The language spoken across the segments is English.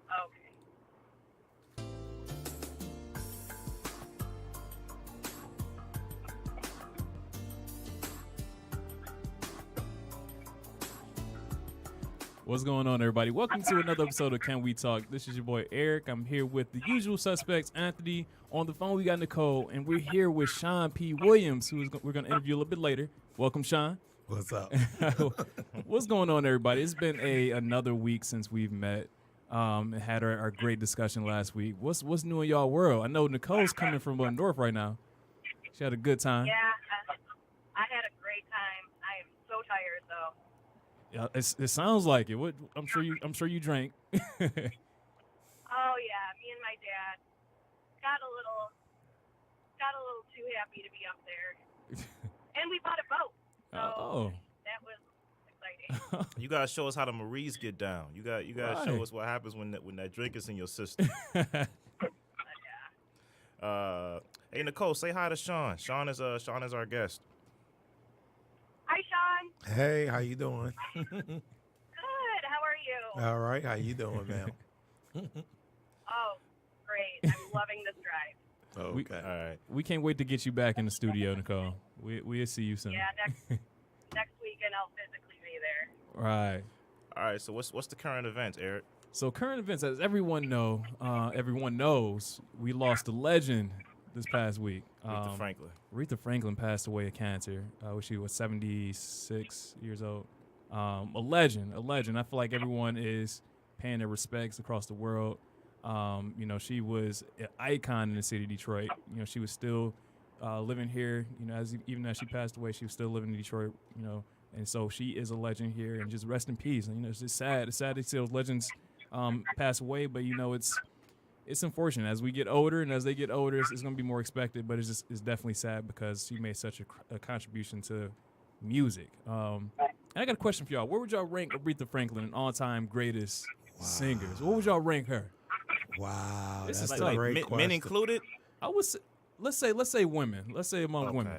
Okay. What's going on, everybody? Welcome to another episode of Can We Talk? This is your boy Eric. I'm here with the usual suspects, Anthony. On the phone, we got Nicole, and we're here with Sean P. Williams, we're going to interview a little bit later. Welcome, Sean. What's up? What's going on, everybody? It's been another week since we've met and had our great discussion last week. What's new in y'all world? I know Nicole's coming from north right now. She had a good time. Yeah, I had a great time. I am so tired though. Yeah, it sounds like it. I'm sure you drank. Oh yeah, me and my dad got a little too happy to be up there, and we bought a boat. So that was exciting. You gotta show us how the Maries get down. You gotta show us what happens when that drink is in your system. Yeah. Hey Nicole, say hi to Sean. Sean is our guest. Hi, Sean. Hey, how you doing? Good. How are you? All right, how you doing, ma'am? Oh, great. I'm loving this drive. Okay. All right. We can't wait to get you back in the studio, Nicole. We'll see you soon. Yeah, next weekend I'll physically be there. Right. All right. So what's the current events, Eric? So current events, as everyone knows, we lost a legend this past week. Aretha Franklin. Aretha Franklin passed away of cancer when she was 76 years old. A legend. I feel like everyone is paying their respects across the world. She was an icon in the city of Detroit. She was still living here. Even as she passed away, she was still living in Detroit. And so she is a legend here. And just rest in peace. And it's just sad. It's sad to see those legends pass away. But it's unfortunate. As we get older, and as they get older, it's going to be more expected. But it's definitely sad because she made such a contribution to music. And I got a question for y'all. Where would y'all rank Aretha Franklin an all-time greatest singers? What would y'all rank her? Wow, This that's is a like great men question. included. I would say, let's say women. Let's say among women.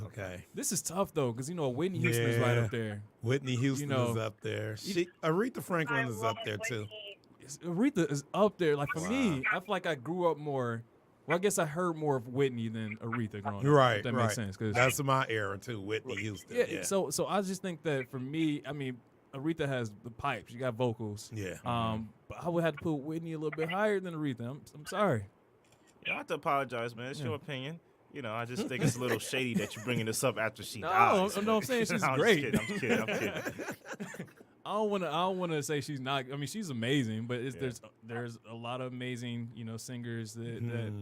Okay. This is tough though, because Whitney Houston is right up there. Whitney Houston is up there. Aretha Franklin is up there too. Aretha is up there. Like for me, I feel like I grew up more. Well, I guess I heard more of Whitney than Aretha growing up. Right, If that right. makes sense. That's my era too. Whitney Houston. Yeah. So I just think that for me, Aretha has the pipes. She got vocals. Yeah. But I would have to put Whitney a little bit higher than Aretha. I'm sorry. You don't have to apologize, man. It's your opinion. I just think it's a little shady that you're bringing this up after she dies. No, I'm saying she's I'm great. I'm just kidding. I don't want to say she's not. I mean, she's amazing, but there's a lot of amazing singers that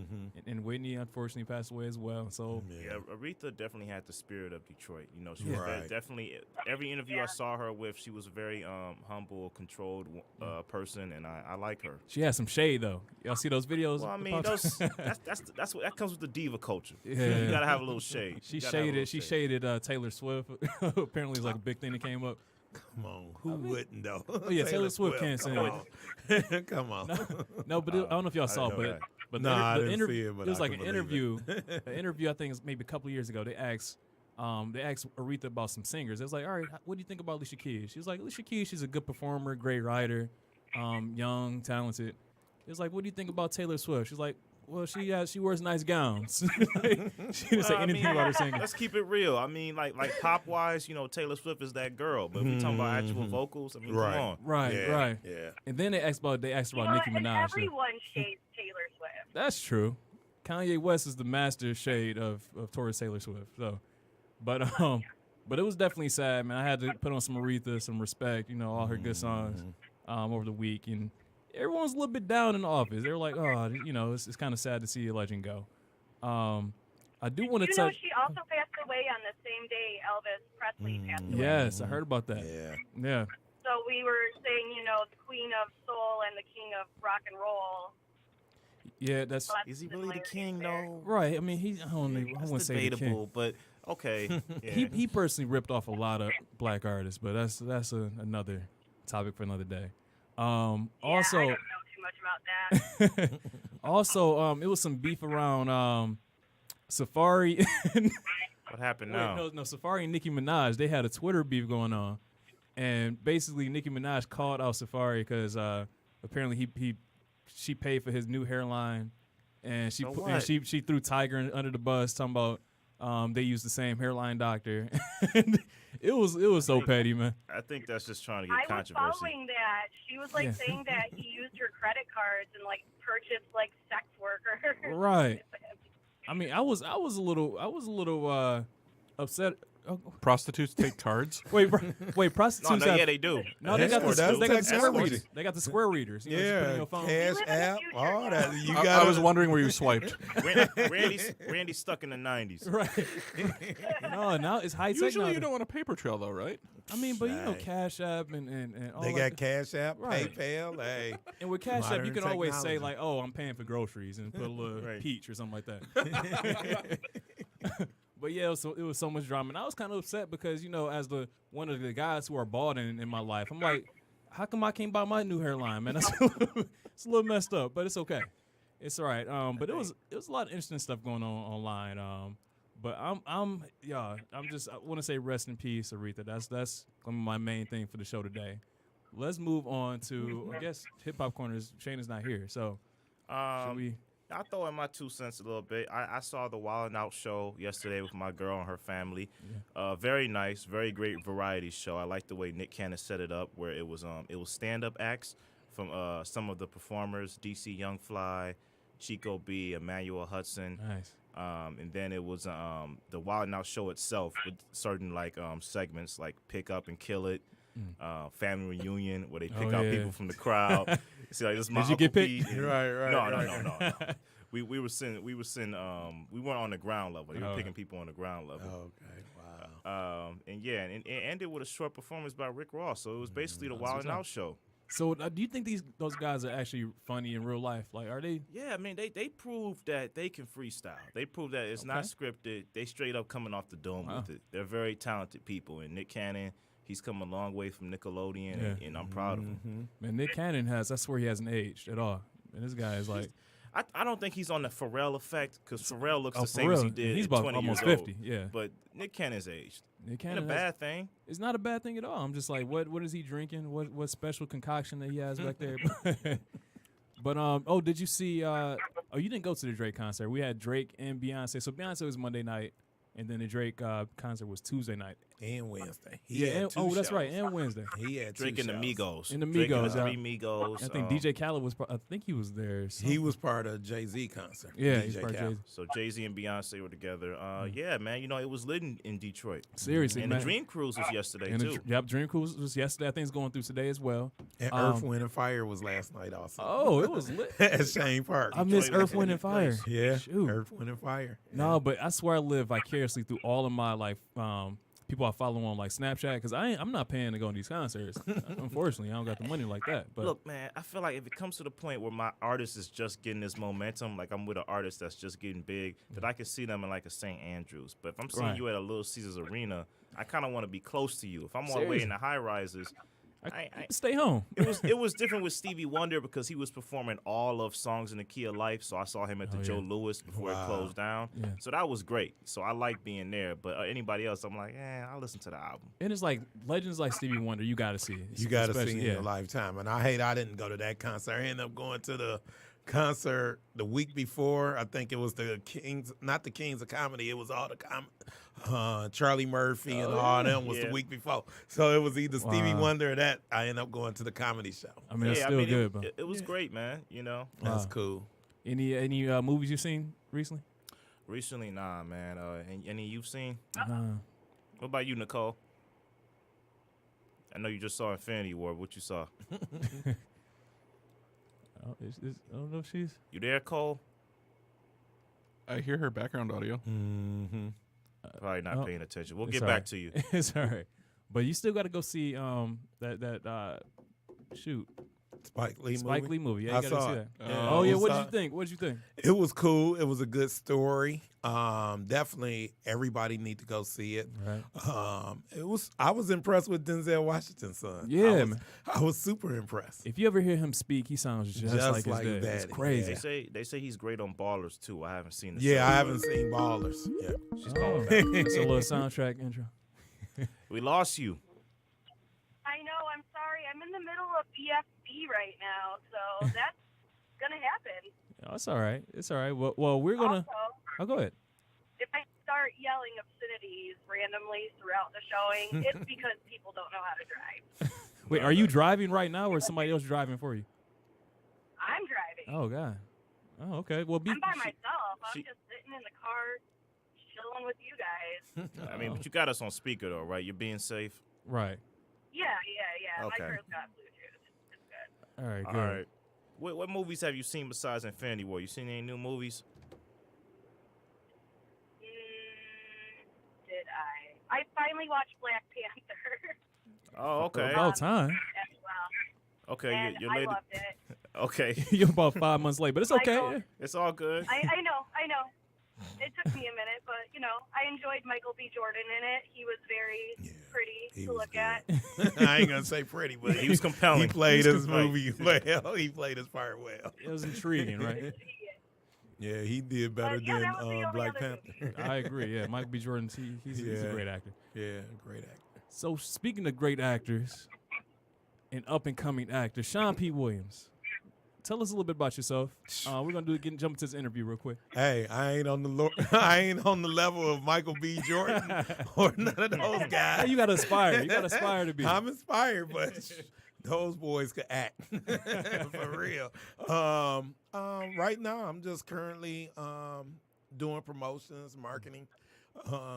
and Whitney unfortunately passed away as well. So Yeah, Aretha definitely had the spirit of Detroit. She was definitely every interview I saw her with, she was a very humble, controlled person, and I like her. she has some shade though. Y'all see those videos? Well, I mean, that's what that comes with the diva culture. Yeah. You gotta have a little shade. She shaded Taylor Swift. Apparently, it's like a big thing that came up. Come on, who wouldn't though? Oh yeah, Taylor Swift can't sing. Come on. No, but I don't know if y'all saw, know, but I the didn't interview. see it, but It was I like can an believe interview. An interview I think is maybe a couple of years ago. They asked Aretha about some singers. It was like, all right, what do you think about Alicia Keys? She was like, Alicia Keys, she's a good performer, great writer, young, talented. It was like, what do you think about Taylor Swift? She's like, well, she wears nice gowns. She didn't say anything about her singing. Let's keep it real. I mean, like pop wise, Taylor Swift is that girl. But if we're talking about actual vocals, come on. Right. Yeah. And then they asked about Nicki Minaj. Everyone shades Taylor Swift. That's true. Kanye West is the master shade of towards Taylor Swift. So, but it was definitely sad, man. I had to put on some Aretha, some respect. All her good songs over the week, and everyone's a little bit down in the office. They were like, oh, it's kind of sad to see a legend go. I do want to touch. She also passed away on the same day Elvis Presley passed away. Yes, I heard about that. Yeah. So we were saying, the queen of soul and the king of rock and roll. Yeah, that's. Is he really the king though? Right. I mean, I wouldn't say the king. Debatable, but okay. Yeah. He personally ripped off a lot of black artists, but that's another topic for another day. Also, I don't know too much about that. Also, it was some beef around Safari. What happened now? No, Safari and Nicki Minaj. They had a Twitter beef going on, and basically Nicki Minaj called out Safari because apparently he she paid for his new hairline, and she So she threw Tiger under the bus, talking about they used the same hairline doctor. And it was so petty, man. I think that's just trying to get I was controversy. following that. She was like saying that he used her credit cards and like purchased like sex workers. Right. I mean, I was a little upset. Oh, Prostitutes take cards? wait, prostitutes No, have, yeah, they do. No, they got the that's square technology. readers. They got the square readers. You know, just put it in your phone. Cash live in the app, future, all yeah. that. You I got. was wondering where you swiped. Randy's stuck in the 90s. Right. No, now it's high tech. Usually now. you don't want a paper trail, though, right? I mean, but you know, Right. Cash App and all They that. got Cash App, Right. PayPal. Hey, And with Cash App, you Modern can always say technology. like, "Oh, I'm paying for groceries," and put a little Right. peach or something like that. But yeah, it was so much drama, and I was kind of upset because as one of the guys who are bald in my life, I'm like, how come I can't buy my new hairline, man? That's it's a little messed up, but it's okay. It's all right. But it was a lot of interesting stuff going on online. But I want to say rest in peace, Aretha. That's gonna be my main thing for the show today. Let's move on to, I guess, Hip Hop Corners. Shayna's not here, so should we? I'll throw in my 2 cents a little bit. I saw the Wild 'N Out show yesterday with my girl and her family. Very nice, very great variety show. I like the way Nick Cannon set it up, where it was stand-up acts from some of the performers: DC Young Fly, Chico B, Emmanuel Hudson. Nice. And then it was the Wild 'N Out show itself with certain segments like Pick Up and Kill It, Family Reunion, where they pick out people from the crowd. See, like, this is my Did you get Uncle picked? Pete. right. No. We weren't on the ground level. They were picking people on the ground level. Okay, wow. And it ended with a short performance by Rick Ross. So it was basically the Wild 'N Out show. So do you think those guys are actually funny in real life? Like, are they? Yeah, I mean, they proved that they can freestyle. They proved that it's not scripted. They straight up coming off the dome with it. They're very talented people. And Nick Cannon, he's come a long way from Nickelodeon, and I'm proud of him. Man, Nick Cannon I swear he hasn't aged at all. And this guy is like, I don't think he's on the Pharrell effect, because Pharrell looks the for same as he real. did He's at about 20 almost years 50, old. yeah. But Nick Cannon's aged. Nick Ain't Cannon a bad thing. It's not a bad thing at all. I'm just like, what is he drinking? What special concoction that he has back there? But did you see? You didn't go to the Drake concert. We had Drake and Beyonce. So Beyonce was Monday night, and then the Drake concert was Tuesday night. And Wednesday. That's right, and Wednesday. He had Drake and the Migos. And the Drake and Migos, the three Migos. I think DJ Khaled was. I think he was there. He was part of Jay-Z concert. Yeah, DJ he's part of Khaled. Jay-Z. So Jay-Z and Beyonce were together. Yeah, man, it was lit in Detroit. Seriously, And man. the Dream Cruise was yesterday, And too. Dream Cruise was yesterday. I think it's going through today as well. And Earth, Wind, and Fire was last night also. Oh, it was lit. At Shane Park. I miss Detroit Earth, Wind, and Fire. place. Yeah, Shoot. Earth, Wind, and Fire. No, but I swear I live vicariously through all of my people I follow on like Snapchat, because I'm not paying to go to these concerts. Unfortunately, I don't got the money like that. But Look, man, I feel like if it comes to the point where my artist is just getting this momentum, like I'm with an artist that's just getting big, that I can see them in like a St. Andrews. But if I'm seeing Right. you at a Little Caesars Arena, I kind of want to be close to you. If I'm all the way in the high rises, I stay home. it was different with Stevie Wonder because he was performing all of Songs in the Key of Life. So I saw him at the Joe Louis before it closed down. Yeah. So that was great. So I like being there. But anybody else, I'm like, I'll listen to the album. And it's like legends like Stevie Wonder, you got to see it. You got to see Especially- in your lifetime. And I didn't go to that concert. I ended up going to the concert the week before. I think it was the Kings, not the Kings of Comedy. It was all the Charlie Murphy and all them was the week before. So it was either Stevie Wonder or that. I ended up going to the comedy show. I mean, it's still good, bro. It was great, man. That's cool. Any movies you've seen recently? Recently, nah, man. Any you've seen? Nah. What about you, Nicole? I know you just saw Infinity War. What you saw? I don't know if she's. You there, Cole? I hear her background audio. Mm-hmm. Probably not paying attention. We'll It's get all back right. to you. It's all right, but you still got to go see that Spike Lee movie. Yeah, you I got to saw see it. that. Yeah, Oh yeah, I what saw did you it. think? What did you think? It was cool. It was a good story. Definitely everybody need to go see it. Right. I was impressed with Denzel Washington's son. Yeah, man. I was super impressed. If you ever hear him speak, he sounds just like his like dad. his It's daddy. crazy. They say he's great on Ballers too. I haven't seen the Yeah, show. I haven't seen Ballers. Yeah. She's calling back. It's a little soundtrack intro. We lost you. I know. I'm sorry. I'm in the middle of BFB right now, so that's gonna happen. Oh, it's all right. It's all right. Well, we're gonna. Also, Oh, go ahead. if I start yelling obscenities randomly throughout the showing, it's because people don't know how to drive. Wait, are you driving right now, or is somebody else driving for you? I'm driving. Oh God. Oh, okay. Well, I'm by myself. I'm just sitting in the car, chilling with you guys. I mean, but you got us on speaker though, right? You're being safe. Right. Yeah. Okay. My car's got Bluetooth. It's good. All right. All Good. right. What movies have you seen besides Infinity War? You seen any new movies? Did I? I finally watched Black Panther Oh, okay. About time. as well. Okay, And you're I late. loved it. Okay, You're about 5 months late, but it's okay. Michael. it's all good. I know. It took me a minute, but, I enjoyed Michael B. Jordan in it. He was very pretty he to was look good. at. I ain't gonna say pretty, but He was compelling. He played He was his compelling. movie well. He played his part well. It was intriguing, right? Yeah, he did better yeah, that was the than only Black other Panther. I agree. Yeah, Michael B. Jordan, he's a great actor. Yeah, great actor. So speaking of great actors and up and coming actors, Sean P. Williams. Tell us a little bit about yourself. We're gonna jump into this interview real quick. Hey, I ain't on the level of Michael B. Jordan or none of those guys. Hey, you gotta aspire. You gotta aspire to be. I'm inspired, but those boys could act for real. Right now, I'm just currently doing promotions, marketing,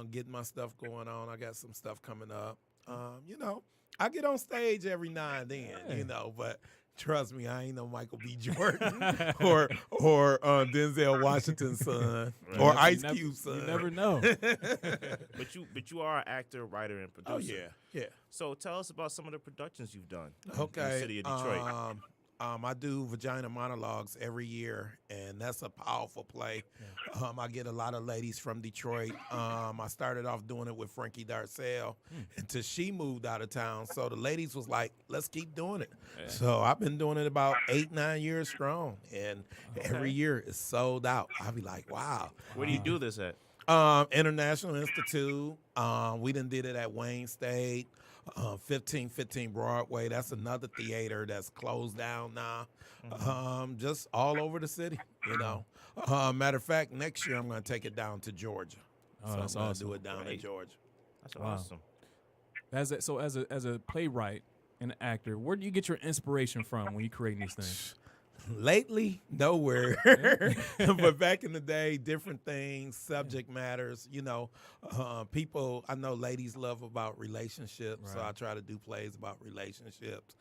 getting my stuff going on. I got some stuff coming up. I get on stage every now and then, but trust me, I ain't no Michael B. Jordan or Denzel Washington's son or Ice Cube's son. You never know. But you are an actor, writer, and producer. Oh yeah. So tell us about some of the productions you've done. Okay. In the city of Detroit. I do Vagina Monologues every year, and that's a powerful play. Yeah. I get a lot of ladies from Detroit. I started off doing it with Frankie Darcell until she moved out of town. So the ladies was like, let's keep doing it. Yeah. So I've been doing it about 8-9 years strong, and every year it's sold out. I'll be like, wow. Where do you do this at? International Institute. We done did it at Wayne State. 1515 Broadway. That's another theater that's closed down now. Just all over the city, Matter of fact, next year I'm going to take it down to Georgia. Oh, so that's I'm going to awesome. do it down in Georgia. That's awesome. As a playwright and actor, where do you get your inspiration from when you're creating these things? Lately, nowhere. But back in the day, different things, subject matters. People, I know ladies love about relationships, so I try to do plays about relationships.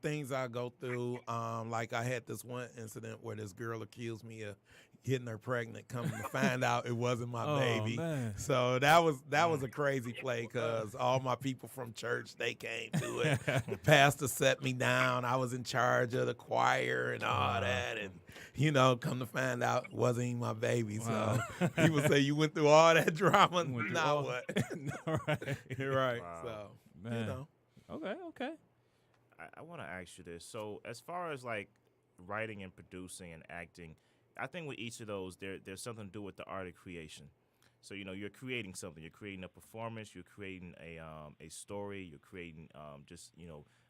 Things I go through, like I had this one incident where this girl accused me of getting her pregnant, coming to find out it wasn't my baby. Man. So that was a crazy play because all my people from church, they came to it. The pastor set me down. I was in charge of the choir and all that. And, come to find out it wasn't even my baby. Wow. So people say you went through all that drama. Now what? Right. You're right. Wow. So, Man. Okay. I want to ask you this. So as far as like writing and producing and acting, I think with each of those, there's something to do with the art of creation. So, you're creating something. You're creating a performance. You're creating a story. You're creating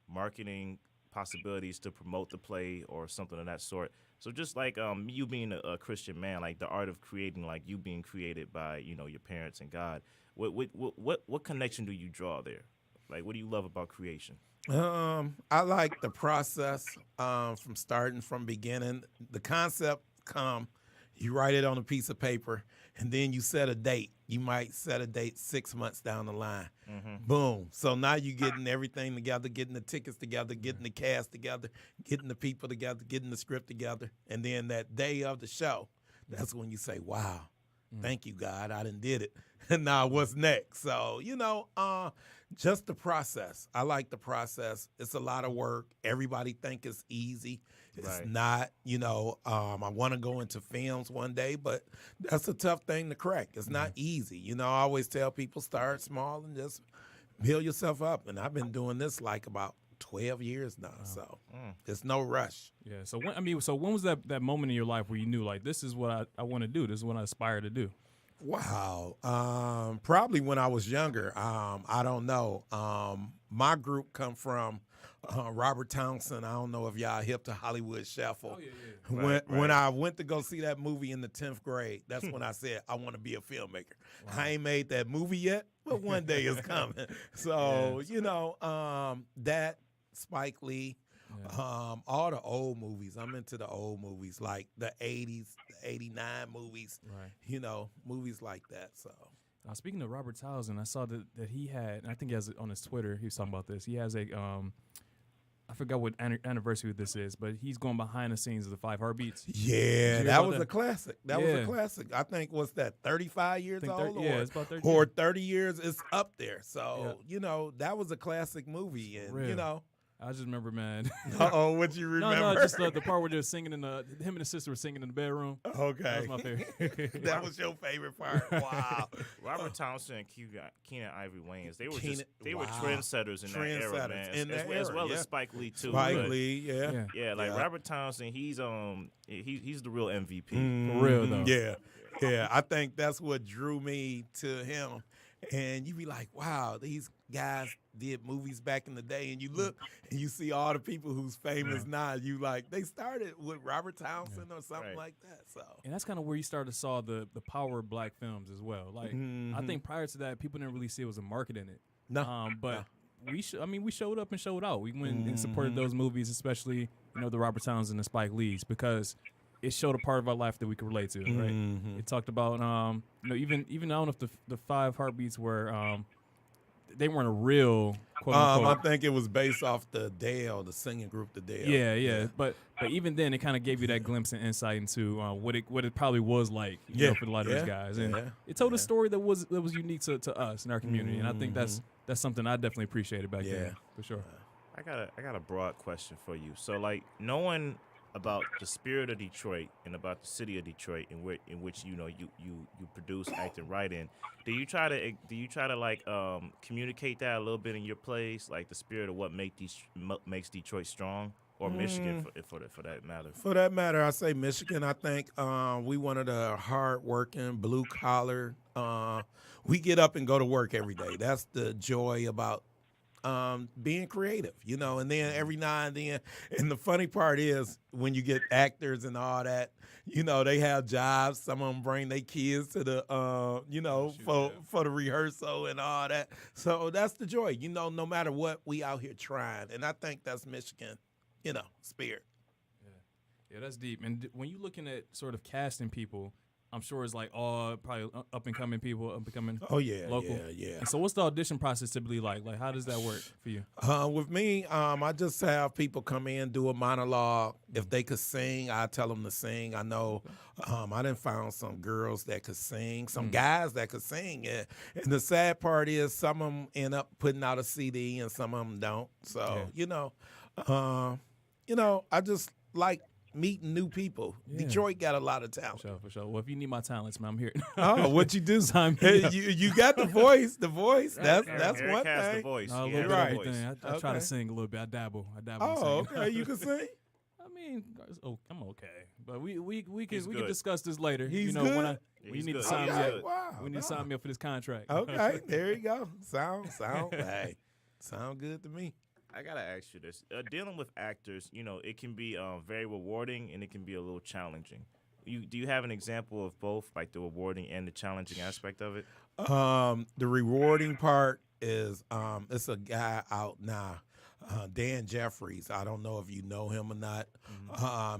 marketing possibilities to promote the play or something of that sort. So just like you being a Christian man, like the art of creating, like you being created by, your parents and God, what connection do you draw there? Like, what do you love about creation? I like the process from starting from beginning. The concept you write it on a piece of paper, and then you set a date. You might set a date 6 months down the line. Mm-hmm. Boom. So now you're getting everything together, getting the tickets together, getting the cast together, getting the people together, getting the script together. And then that day of the show, that's when you say, wow, thank you, God, I done did it. And now what's next? So, just the process. I like the process. It's a lot of work. Everybody think it's easy. It's not, I want to go into films one day, but that's a tough thing to crack. It's not easy. I always tell people start small and just build yourself up. And I've been doing this like about 12 years now, so it's no rush. Yeah. So when was that moment in your life where you knew like this is what I want to do? This is what I aspire to do? Wow. Probably when I was younger. I don't know. My group come from Robert Townsend. I don't know if y'all hip to Hollywood Shuffle. Oh, yeah. When I went to go see that movie in the 10th grade, that's when I said I want to be a filmmaker. Wow. I ain't made that movie yet, but one day it's coming. So, that Spike Lee, all the old movies. I'm into the old movies, like the 80s, the 89 movies, movies like that. So. Speaking of Robert Townsend, I saw that he had, and I think he has it on his Twitter, he was talking about this. He has a, I forgot what anniversary this is, but he's going behind the scenes of the 5 Heartbeats. Yeah, that was a classic. That was a classic. I think, what's that, 35 years old? It's about 30 or 30 years. It's up there. So, that was a classic movie. And, I just remember, man. What you remember? No, just the part where they're singing him and his sister were singing in the bedroom. Okay. That was my favorite. That was your favorite part. Wow. Robert Townsend and Keenan Ivory Wayans, they were were trendsetters in that era, man. As well as Spike Lee too. Spike Lee, Robert Townsend, he's the real MVP. For real though. Yeah. I think that's what drew me to him. And you be like, wow, these guys did movies back in the day. And you look and you see all the people who's famous now. You like, they started with Robert Townsend or something like that. So, and that's kind of where you started to saw the power of black films as well. Like, I think prior to that, people didn't really see it was a market in it. No. But we showed up and showed out. We went and supported those movies, especially, the Robert Townsend and Spike Lee's, because it showed a part of our life that we could relate to, right? It talked about, even I don't know if the 5 Heartbeats were, they weren't a real quote unquote. I think it was based off the singing group, the Dale. Yeah. But even then, it kind of gave you that glimpse and insight into what it probably was like, for a lot of these guys, and it told a story that was unique to us in our community, and I think that's something I definitely appreciated back then, for sure. I got a broad question for you. So, like, knowing about the spirit of Detroit and about the city of Detroit, in which you produce, act, and write in. Do you try to like communicate that a little bit in your plays, like the spirit of what makes Detroit strong, or Michigan for that matter? For that matter, I say Michigan. I think we one of the hard-working, blue-collar. We get up and go to work every day. That's the joy about being creative, and then every now and then, and the funny part is when you get actors and all that, they have jobs. Some of them bring their kids to the, for the rehearsal and all that. So that's the joy, no matter what, we out here trying. And I think that's Michigan, spirit. Yeah, that's deep. And when you're looking at sort of casting people, I'm sure it's like all probably up and coming people, up and coming. Oh yeah, local. Yeah. And so what's the audition process typically like? Like, how does that work for you? With me, I just have people come in, do a monologue. If they could sing, I tell them to sing. I know I done found some girls that could sing, some guys that could sing. And the sad part is some of them end up putting out a CD and some of them don't. So, I just like meeting new people. Yeah. Detroit got a lot of talent. For sure. Well, if you need my talents, man, I'm here. Oh, what you do? You got the voice. The voice. That's one thing. The voice. A little bit of everything. I try to sing a little bit. I dabble. Oh, okay. You can sing. I mean, I'm okay, but we can discuss this later. He's good. When you need to sign me up. Wow, we need to sign me up for this contract. Okay, there you go. Sound good to me. I gotta ask you this: dealing with actors, it can be very rewarding and it can be a little challenging. Do you have an example of both, like the rewarding and the challenging aspect of it? The rewarding part is it's a guy out now, Dan Jeffries. I don't know if you know him or not.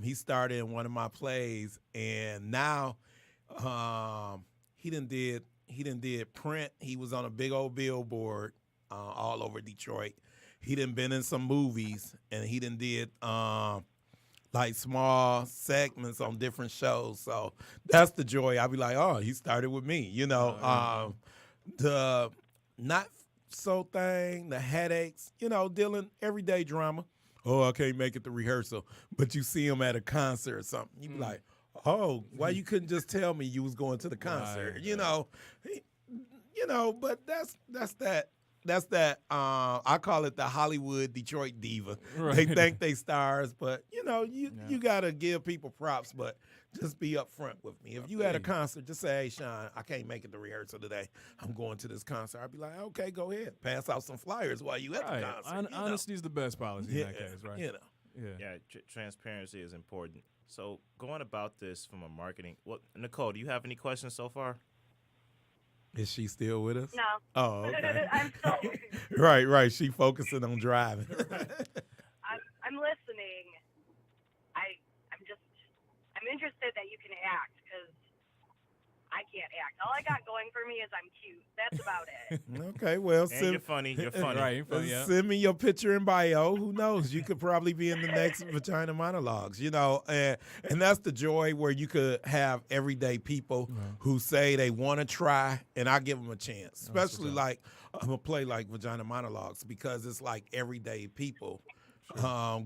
He started in one of my plays, and now he done did print. He was on a big old billboard all over Detroit. He done been in some movies, and he done did like small segments on different shows. So that's the joy. I'll be like, oh, he started with me, The not so thing, the headaches, dealing everyday drama. Oh, I can't make it to rehearsal. But you see him at a concert or something. You be like, oh, why you couldn't just tell me you was going to the concert? Right. But that's that. that I call it the Hollywood Detroit diva. Right. They think they stars, but you gotta give people props, but just be upfront with me. If you at a concert, just say, "Hey, Sean, I can't make it to rehearsal today. I'm going to this concert." I'd be like, "Okay, go ahead. Pass out some flyers while you at the concert." Honesty is the best policy in that case, right? Yeah, transparency is important. So going about this from a marketing, Nicole, do you have any questions so far? Is she still with us? No. Oh, okay. I'm still. Right. She focusing on driving. I'm listening. I'm interested that you can act because I can't act. All I got going for me is I'm cute. That's about it. Okay, well, And you're funny. You're funny. Right, you're funny, yeah. Send me your picture and bio. Who knows? You could probably be in the next Vagina Monologues, and that's the joy where you could have everyday people who say they want to try, and I give them a chance. Especially like I'm going to play like Vagina Monologues because it's like everyday people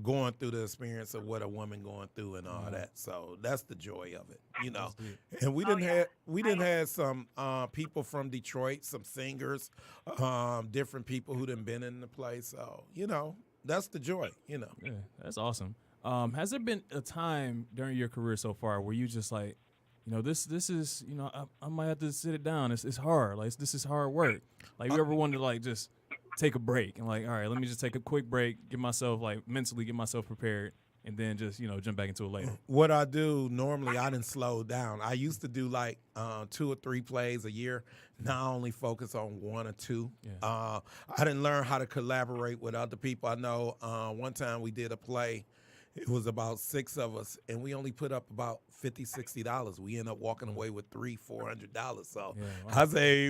going through the experience of what a woman going through and all that. So that's the joy of it, And we didn't have some people from Detroit, some singers, different people who done been in the place. So that's the joy. Yeah, that's awesome. Has there been a time during your career so far where you just like, this is I might have to sit it down. It's hard. Like this is hard work. Like you ever wanted to like just take a break and like, all right, let me just take a quick break, mentally get myself prepared, and then just jump back into it later. What I do normally, I didn't slow down. I used to do like 2 or 3 plays a year. Now I only focus on 1 or 2. I didn't learn how to collaborate with other people. I know one time we did a play. It was about 6 of us, and we only put up about $50, $60. We ended up walking away with $300, $400. So I say,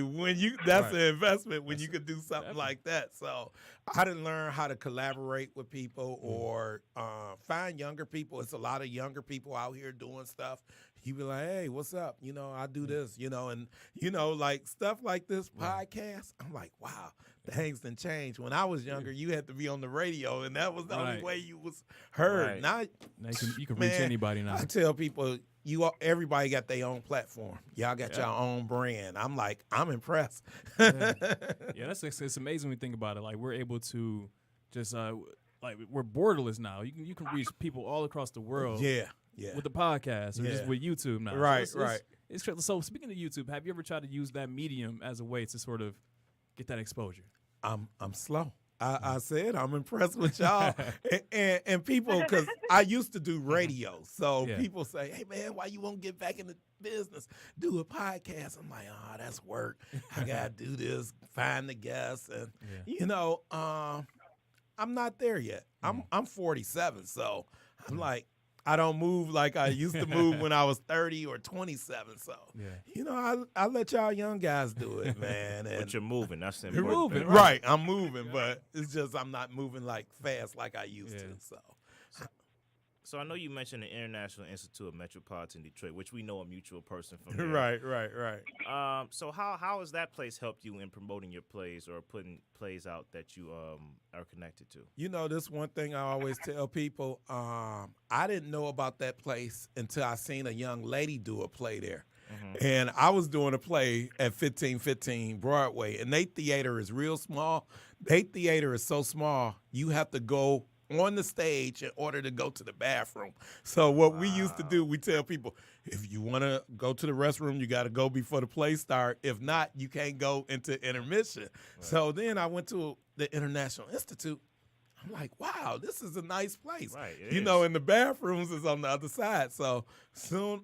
that's an investment when you could do something like that. So I didn't learn how to collaborate with people or find younger people. It's a lot of younger people out here doing stuff. You be like, hey, what's up? I do this, and like stuff like this podcast. I'm like, wow, things done changed. When I was younger, you had to be on the radio, and that was the only way you was heard. Now you can reach anybody now. I tell people, everybody got their own platform. Y'all got your own brand. I'm like, I'm impressed. It's amazing when you think about it. Like we're able to just like we're borderless now. You can reach people all across the world. Yeah. With the podcast or just with YouTube now. Right. So speaking of YouTube, have you ever tried to use that medium as a way to sort of get that exposure? I'm slow. I said I'm impressed with y'all and people because I used to do radio. So people say, hey, man, why you won't get back in the business? Do a podcast. I'm like, that's work. I got to do this, find the guests. And, I'm not there yet. I'm 47. So I'm like, I don't move like I used to move when I was 30 or 27. So, I let y'all young guys do it, man. But you're moving. That's You're moving. Right. I'm moving, but it's just I'm not moving like fast like I used to. So I know you mentioned the International Institute of Metropolitan Detroit, which we know a mutual person from there. Right. So how has that place helped you in promoting your plays or putting plays out that you are connected to? This one thing I always tell people, I didn't know about that place until I seen a young lady do a play there. Mm-hmm. And I was doing a play at 1515 Broadway, and their theater is real small. Their theater is so small, you have to go on the stage in order to go to the bathroom. So what we used to do, we tell people, if you want to go to the restroom, you got to go before the play start. If not, you can't go into intermission. Right. So then I went to the International Institute. I'm like, wow, this is a nice place. Right, and the bathrooms is on the other side. So soon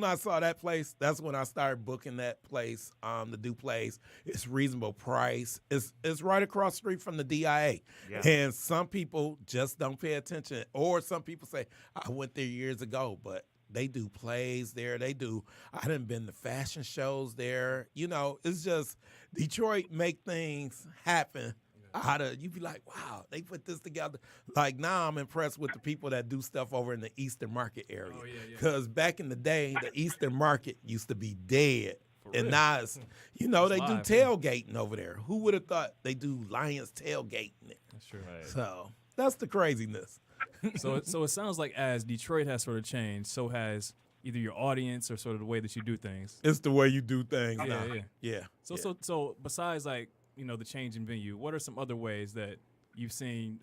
I saw that place. That's when I started booking that place to do plays. It's reasonable price. It's right across the street from the DIA. Yeah. And some people just don't pay attention. Or some people say, I went there years ago, but they do plays there. I done been to fashion shows there. It's just Detroit make things happen. You be like, wow, they put this together. Like now I'm impressed with the people that do stuff over in the Eastern Market area. Because back in the day, the Eastern Market used to be dead. And now it's, they do tailgating over there. Who would have thought they do Lions tailgating there? That's true. Right. So that's the craziness. So it sounds like as Detroit has sort of changed, so has either your audience or sort of the way that you do things. It's the way you do things now. Yeah. So besides like the change in venue, what are some other ways that you've seen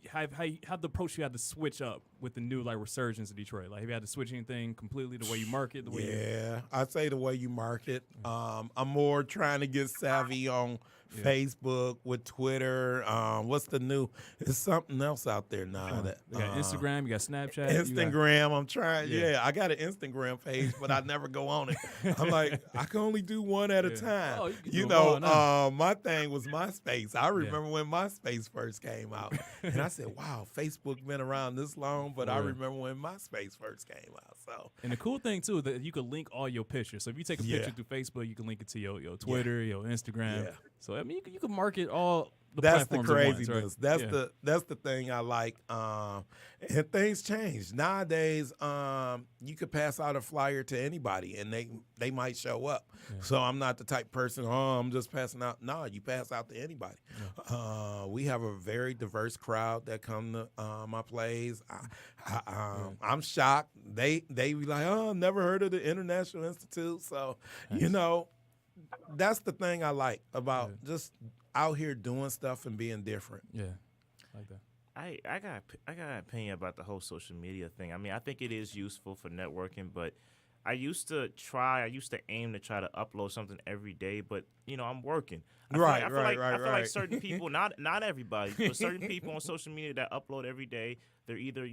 how the approach you had to switch up with the new resurgence of Detroit? Like, have you had to switch anything completely, the way you market, the way I'd say the way you market. I'm more trying to get savvy on Facebook, with Twitter. What's the new? There's something else out there now. You got Instagram, you got Snapchat. Instagram. I'm trying. Yeah, I got an Instagram page, but I never go on it. I'm like, I can only do one at a time. Oh, you know, my thing was MySpace. I remember when MySpace first came out, and I said, "Wow, Facebook been around this long," but I remember when MySpace first came out. So, and the cool thing too is that you can link all your pictures. So if you take a picture through Facebook, you can link it to your Twitter, your Instagram. Yeah. So I mean, you can market all the platforms. That's the craziness. At once, right? That's the thing I like. And things change nowadays. You could pass out a flyer to anybody, and they might show up. Yeah. So I'm not the type of person. I'm just passing out. No, you pass out to anybody. Yeah. We have a very diverse crowd that come to my plays. I'm shocked. They be like, never heard of the International Institute. So that's the thing I like about just out here doing stuff and being different. Yeah, like that. I got an opinion about the whole social media thing. I mean, I think it is useful for networking, but I used to aim to try to upload something every day, but I'm working. I feel like certain people, not everybody, but certain people on social media that upload every day, they're either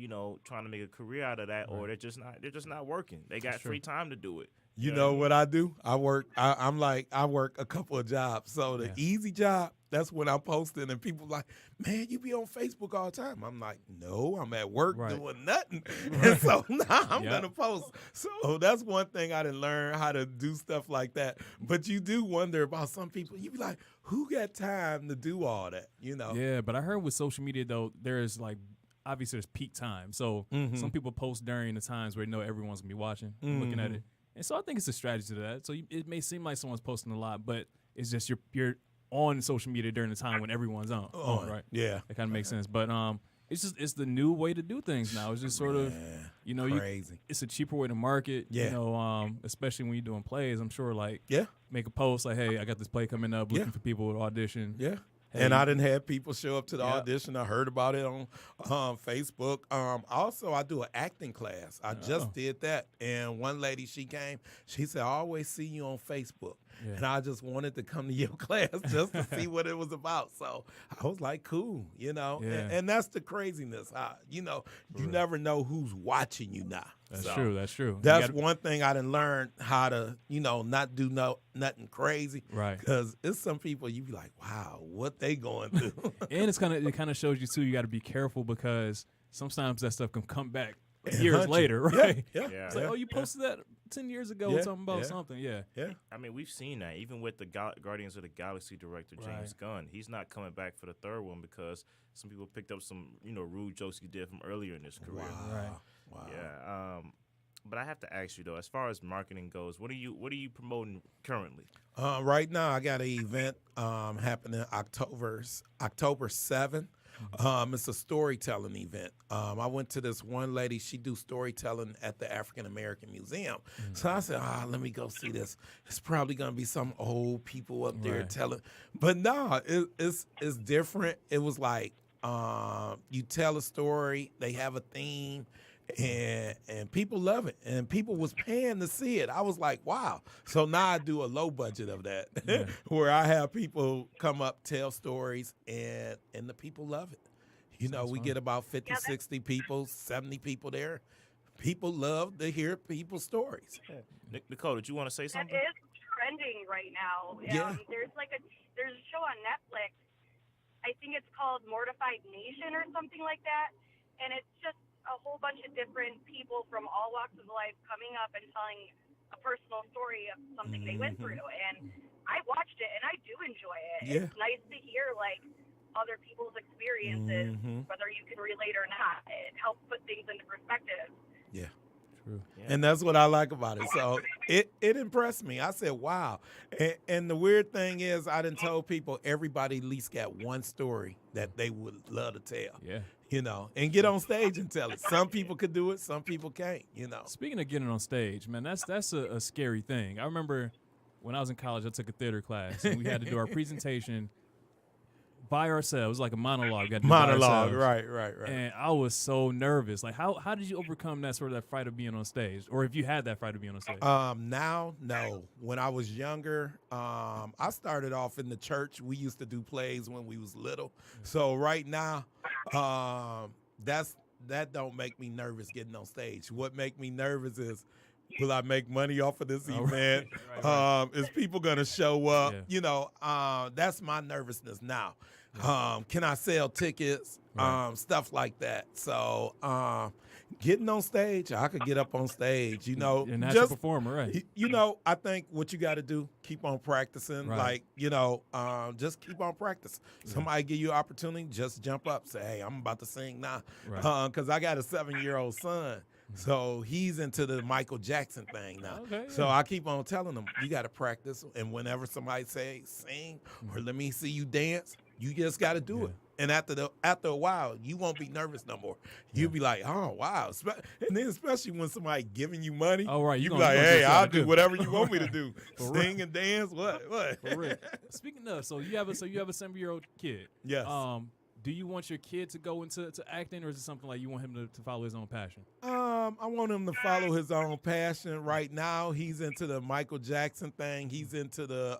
trying to make a career out of that, or they're just not working. They got free time to do it. You know what I do? I work. I work a couple of jobs. So the easy job, that's when I'm posting, and people like, man, you be on Facebook all the time. I'm like, no, I'm at work doing nothing. And so now I'm gonna post. So that's one thing I didn't learn, how to do stuff like that. But you do wonder about some people. You be like, who got time to do all that? Yeah, but I heard with social media though, there's obviously there's peak time. So some people post during the times where everyone's gonna be watching, looking at it. And so I think it's a strategy to that. So it may seem like someone's posting a lot, but it's just you're on social media during the time when everyone's on, right? Yeah, that kind of makes sense. But it's the new way to do things now. It's just sort of crazy. It's a cheaper way to market. Especially when you're doing plays. I'm sure make a post like, hey, I got this play coming up, looking for people to audition. Yeah. Hey. And I didn't have people show up to the audition. I heard about it on Facebook. Also, I do an acting class. I just did that. And one lady, she came. She said, I always see you on Facebook. Yeah. And I just wanted to come to your class just to see what it was about. So I was like, cool, And that's the craziness. You never know who's watching you now. That's true. That's true. That's one thing I didn't learn, how to, not do nothing crazy. Right. Because it's some people you be like, wow, what they going through. And it kind of shows you too. You got to be careful because sometimes that stuff can come back years later, right? Yeah. It's like, you posted that 10 years ago, talking about something. Yeah. I mean, we've seen that even with the Guardians of the Galaxy director James Gunn. He's not coming back for the third one because some people picked up some rude jokes he did from earlier in his career. Wow. Yeah. But I have to ask you though, as far as marketing goes, what are you promoting currently? Right now, I got an event happening October 7th. It's a storytelling event. I went to this one lady. She do storytelling at the African American Museum. So I said, let me go see this. It's probably gonna be some old people up there telling. But no, it's different. It was like you tell a story. They have a theme. And people love it, and people was paying to see it. I was like, wow. So now I do a low budget of that, where I have people come up, tell stories, and the people love it. We get about 50, 60 people, 70 people there. People love to hear people's stories. Nicole, did you want to say something? That is trending right now. There's a show on Netflix. I think it's called Mortified Nation or something like that, and it's just a whole bunch of different people from all walks of life coming up and telling a personal story of something they went through. And I watched it, and I do enjoy it. Yeah. It's nice to hear, other people's experiences, whether you can relate or not. It helps put things into perspective. Yeah. True. Yeah. And that's what I like about it. So it impressed me. I said, wow. And the weird thing is, I done told people everybody at least got one story that they would love to tell. Yeah. And get on stage and tell it. Some people could do it, some people can't, Speaking of getting on stage, man, that's a scary thing. I remember when I was in college, I took a theater class, and we had to do our presentation by ourselves. It was like a monologue. We had to do by Monologue, ourselves. right. And I was so nervous. Like, how did you overcome that sort of that fright of being on stage, or if you had that fright of being on stage? Now, no. When I was younger, I started off in the church. We used to do plays when we was little. So right now, that don't make me nervous getting on stage. What make me nervous is, will I make money off of this event? Right. Is people gonna show up? Yeah. You know, that's my nervousness now. Can I sell tickets? Right. Stuff like that. So getting on stage, I could get up on stage. You know, You're a natural performer, right? You know, I think what you got to do, keep on practicing. Right. Like, you know, just keep on practicing. Somebody give you an opportunity, just jump up, say, hey, I'm about to sing now. Right. Because I got a 7-year-old son. So he's into the Michael Jackson thing now. Okay, So yeah. I keep on telling him, you got to practice. And whenever somebody say sing or let me see you dance, you just got to do it. And after a while, you won't be nervous no more. You'll be like, oh, wow. And then especially when somebody giving you money, Oh, right. you be gonna like, do hey, what you I'll gotta do whatever you want me to do. For Sing and dance, what? For real. Speaking of, so you have a 7-year-old kid. Yes. Do you want your kid to go into acting, or is it something like you want him to follow his own passion? I want him to follow his own passion. Right now, he's into the Michael Jackson thing. He's into the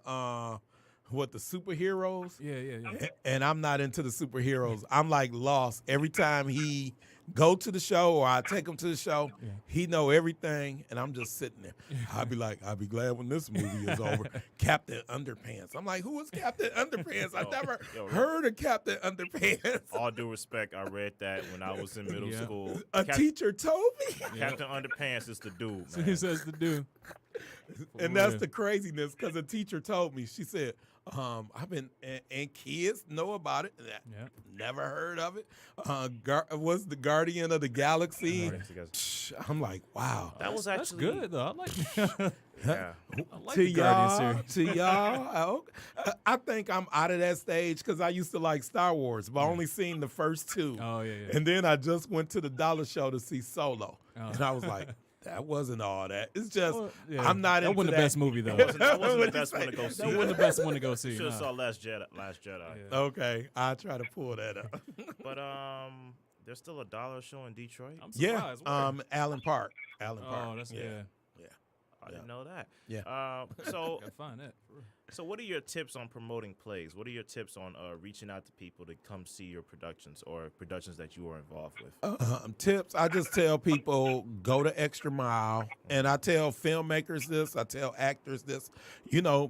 the superheroes. Yeah. And I'm not into the superheroes. I'm like lost. Every time he go to the show or I take him to the show, he know everything, and I'm just sitting there. I'll be glad when this movie is over. Captain Underpants. I'm like, who is Captain Underpants? I've never heard of Captain Underpants. All due respect, I read that when I was in middle school. A teacher told me. Captain Underpants is the dude, So man. he says to do. And that's the craziness, because a teacher told me. She said, I've been, and kids know about it. Yeah. Never heard of it. Was the Guardian of the Galaxy? I'm like, wow. That was That's actually good though. I like. Yeah. I like To the Guardian y'all, series. to y'all, I think I'm out of that stage because I used to like Star Wars, but I only seen the first two. Oh yeah. And then I just went to the dollar show to see Solo. Oh. And I was like, that wasn't all that. It's just, Well, yeah. I'm not That into wasn't the best movie though. That wasn't the What'd you best one to say? go see. That wasn't the best one to go see. Should have nah. saw Last Jedi. Yeah. Okay, I'll try to pull that up. But there's still a dollar show in Detroit. I'm Yeah, surprised. Where? Allen Park. Allen Park. Oh, that's yeah. I didn't know that. Yeah. So Gotta find that. For real. So what are your tips on promoting plays? What are your tips on reaching out to people to come see your productions or productions that you are involved with? Tips, I just tell people, go the extra mile. And I tell filmmakers this, I tell actors this,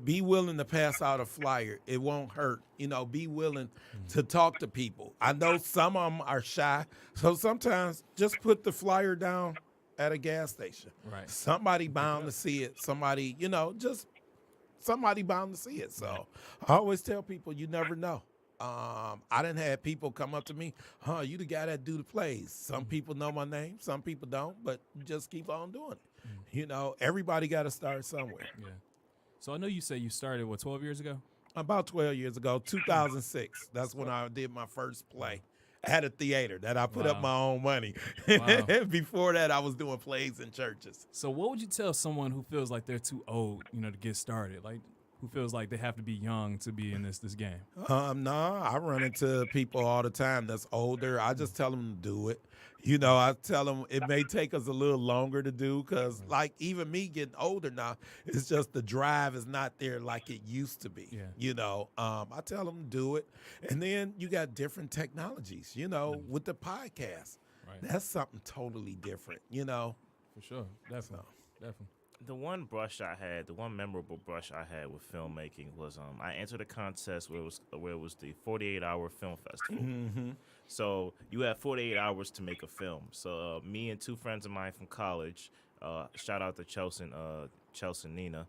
be willing to pass out a flyer. It won't hurt. Be willing to talk to people. I know some of them are shy. So sometimes just put the flyer down at a gas station. Right. Somebody bound to see it. Somebody, just somebody bound to see it. So I always tell people, you never know. I done had people come up to me, you the guy that do the plays. Some people know my name, some people don't, but you just keep on doing it. Everybody got to start somewhere. Yeah. So I know you say you started 12 years ago? About 12 years ago, 2006. That's when I did my first play. I had a theater that I put up my own money. Wow. Before that, I was doing plays in churches. So what would you tell someone who feels like they're too old, to get started? Like who feels like they have to be young to be in this game? No, I run into people all the time that's older. I just tell them to do it. I tell them it may take us a little longer to do because, like, even me getting older now, it's just the drive is not there like it used to be. Yeah. I tell them to do it. And then you got different technologies, with the podcast. Right. That's something totally different, For sure. Definitely. Definitely. The one memorable brush I had with filmmaking was I entered a contest where it was the 48-hour film festival. Mm-hmm. So you have 48 hours to make a film. So me and two friends of mine from college, shout out to Chelsea and Nina,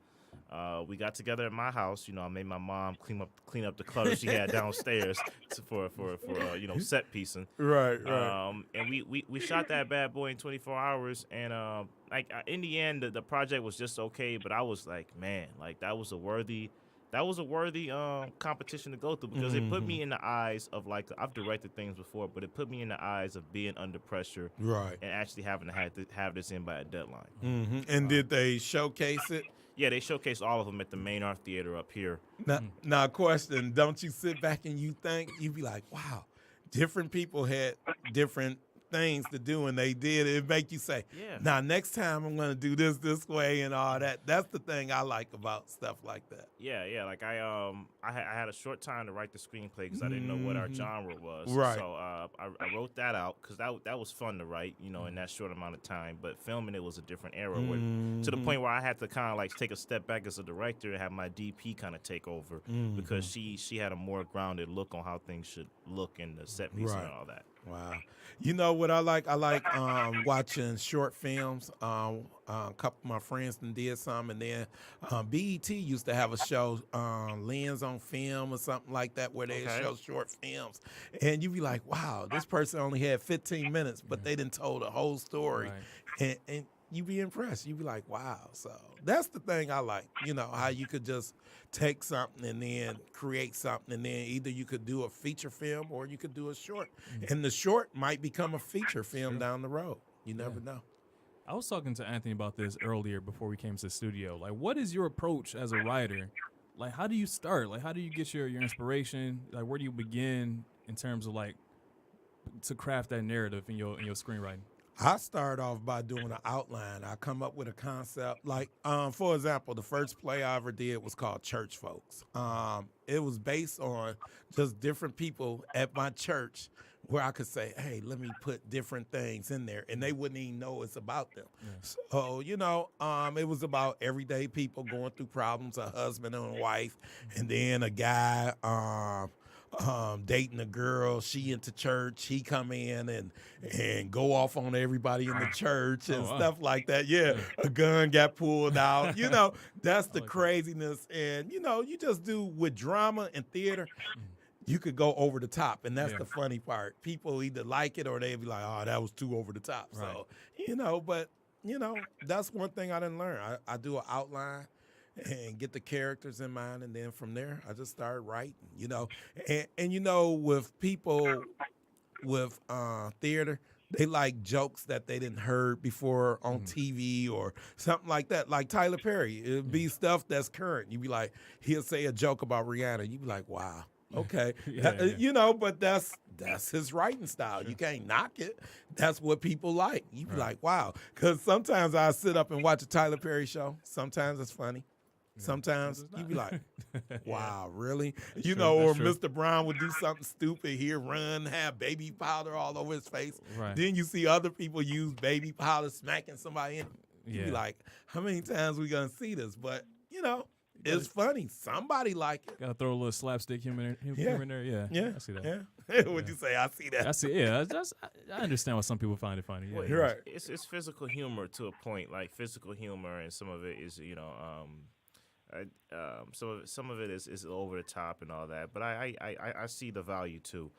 we got together at my house. I made my mom clean up the clutter she had downstairs for set piecing. Right. And we shot that bad boy in 24 hours. And in the end, the project was just okay. But I was like, man, like that was a worthy competition to go through because it put me in the eyes of, like, I've directed things before, but it put me in the eyes of being under pressure, Right. and actually having to have this in by a deadline. Mm-hmm. And did they showcase it? Yeah, they showcase all of them at the main art theater up here. Now, question: don't you sit back and you think you be like, wow, different people had different things to do and they did it. It make you say, Yeah. now next time I'm gonna do this way and all that. That's the thing I like about stuff like that. Yeah. Like I had a short time to write the screenplay because I didn't know what our genre was. Right. So I wrote that out because that was fun to write, in that short amount of time. But filming it was a different era, to the point where I had to kind of like take a step back as a director and have my DP kind of take over because she had a more grounded look on how things should look in the set piece and all that. Wow. You know what I like? I like watching short films. A couple of my friends did some, and then BET used to have a show, Lens on Film or something like that, where they show short films. And you'd be like, wow, this person only had 15 minutes, but they done told a whole story. Right. And you'd be impressed. You'd be like, wow. So that's the thing I like, how you could just take something and then create something, and then either you could do a feature film or you could do a short. And the short might become a feature film down the road. You never know. I was talking to Anthony about this earlier before we came to the studio. Like, what is your approach as a writer? Like, how do you start? Like, how do you get your inspiration? Like, where do you begin in terms of, like, to craft that narrative in your screenwriting? I start off by doing an outline. I come up with a concept. Like, for example, the first play I ever did was called Church Folks. It was based on just different people at my church where I could say, hey, let me put different things in there, and they wouldn't even know it's about them. So, it was about everyday people going through problems, a husband and a wife, and then a guy dating a girl, she into church, he come in and go off on everybody in the church and stuff like that. Yeah, a gun got pulled out. That's the craziness. And, you just do with drama and theater, you could go over the top. And that's the funny part. People either like it or they be like, oh, that was too over the top. Right. So, but, that's one thing I didn't learn. I do an outline and get the characters in mind, and then from there I just started writing, and with people with theater, they like jokes that they didn't heard before on TV or something like that. Like Tyler Perry, it'd be stuff that's current. You'd be like, he'll say a joke about Rihanna, you'd be like, wow, okay. But that's his writing style. You can't knock it. That's what people like. You'd be like, wow. Because sometimes I sit up and watch a Tyler Perry show. Sometimes it's funny. Sometimes you be like, wow, really? That's true, or true. Mr. Brown would do something stupid. He'd run, have baby powder all over his face. Right. Then you see other people use baby powder smacking somebody in. You be like, how many times we going to see this? But, it's funny. Somebody like it. Got to throw a little slapstick humor in there. Yeah. I see that. Yeah. What'd you say? I see that. I see. Yeah. I understand why some people find it funny. Yeah. Well, right. It's physical humor to a point. Like physical humor, and some of it is, some of it is over the top and all that, but I see the value too.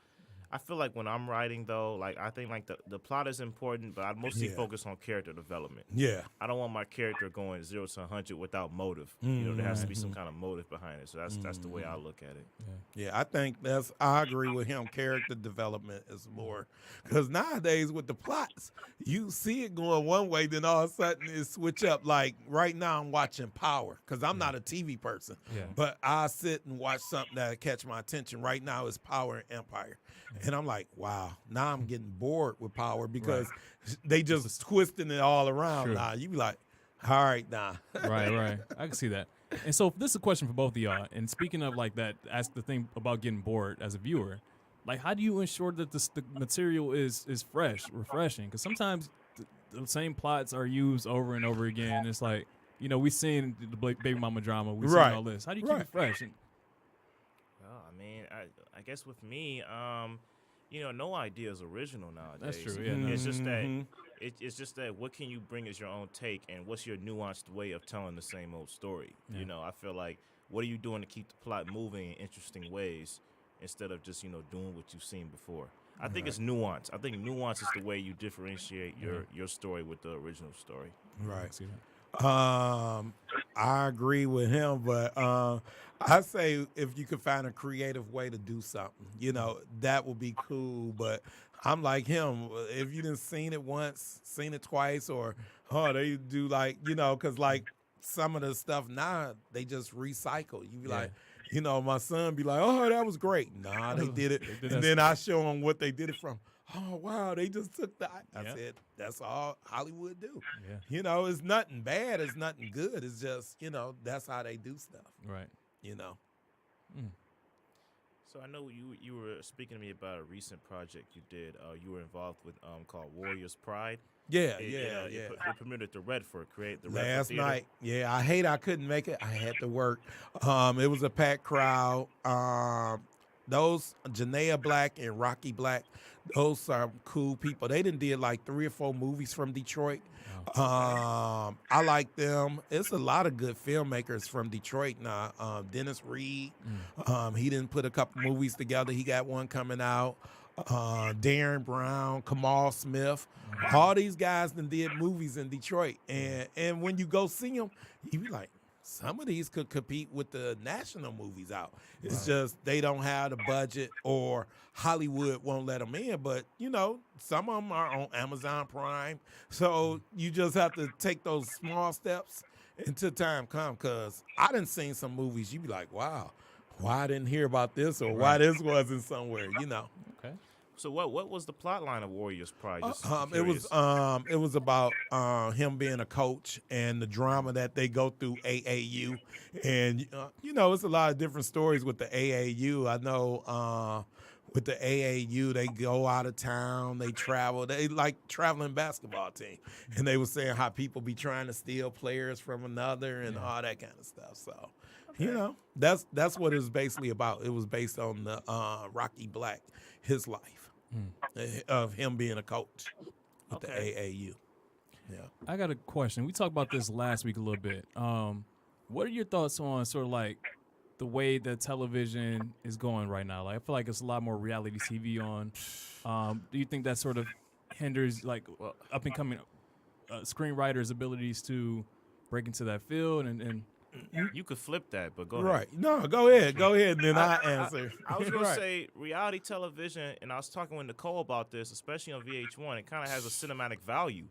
I feel like when I'm writing though, like I think like the plot is important, but I mostly focus on character development. Yeah, I don't want my character going 0 to 100 without motive. There has to be some kind of motive behind it. So that's the way I look at it. Yeah, I think I agree with him. Character development is more, because nowadays with the plots, you see it going one way, then all of a sudden it switch up. Like right now, I'm watching Power because I'm not a TV person, but I sit and watch something that catch my attention. Right now is Power and Empire. And I'm like, wow, now I'm getting bored with Power because they just twisting it all around. Now you be like, all right, now. Right. I can see that. And so this is a question for both of y'all. And speaking of like that, that's the thing about getting bored as a viewer. Like, how do you ensure that the material is fresh, refreshing? Because sometimes the same plots are used over and over again. It's like, we've seen the baby mama drama. We've seen all this. How do you keep it fresh? I guess with me, no idea is original nowadays. That's true. Yeah, It's just that it's just that what can you bring as your own take, and what's your nuanced way of telling the same old story? I feel like, what are you doing to keep the plot moving in interesting ways instead of just doing what you've seen before? I think it's nuance. I think nuance is the way you differentiate your story with the original story. Right. I agree with him, but I say if you could find a creative way to do something, that would be cool. But I'm like him. If you didn't seen it once, seen it twice, or they do like, because like some of the stuff now they just recycle. You be Yeah. like, you know, my son be like, "Oh, that was great." Nah, they did it, did and that then I show him what they did it from. Oh wow, they just took that. I Yeah. said, that's all Hollywood do. Yeah. You know, it's nothing bad. It's nothing good. It's just, you know, that's how they do stuff. Right. You know. So I know you were speaking to me about a recent project you did. You were involved with called Warriors Pride. Yeah, It, yeah, it, yeah. It premiered at the Redford, create the Redford Last Theater. night, yeah, I couldn't make it. I had to work. It was a packed crowd. Those Janaea Black and Rocky Black, those are cool people. They did like 3 or 4 movies from Detroit. I like them. It's a lot of good filmmakers from Detroit now. Dennis Reed, he didn't put a couple movies together. He got one coming out. Darren Brown, Kamal Smith, all these guys did movies in Detroit. And when you go see them, you be like, some of these could compete with the national movies out. It's just they don't have the budget or Hollywood won't let them in. But, you know, some of them are on Amazon Prime. So you just have to take those small steps until time comes. Because I done seen some movies, you be like, wow, why I didn't hear about this or why this wasn't somewhere, you know. Okay. So what was the plot line of Warriors Pride? Just It was about him being a coach and the drama that they go through AAU, and you know, it's a lot of different stories with the AAU. I know with the AAU they go out of town, they travel, they like traveling basketball team, and they were saying how people be trying to steal players from another and all that kind of stuff. So. You know, that's what it was basically about. It was based on the Rocky Black, his life of him being a coach with the AAU. Yeah. I got a question. We talked about this last week a little bit. What are your thoughts on sort of like the way that television is going right now? Like, I feel like it's a lot more reality TV on. Do you think that sort of hinders like up and coming screenwriters' abilities to break into that field and You could flip that, but go ahead. Right. No, go ahead, and then I answer. I was going to say reality television, and I was talking with Nicole about this, especially on VH1. It kind of has a cinematic value.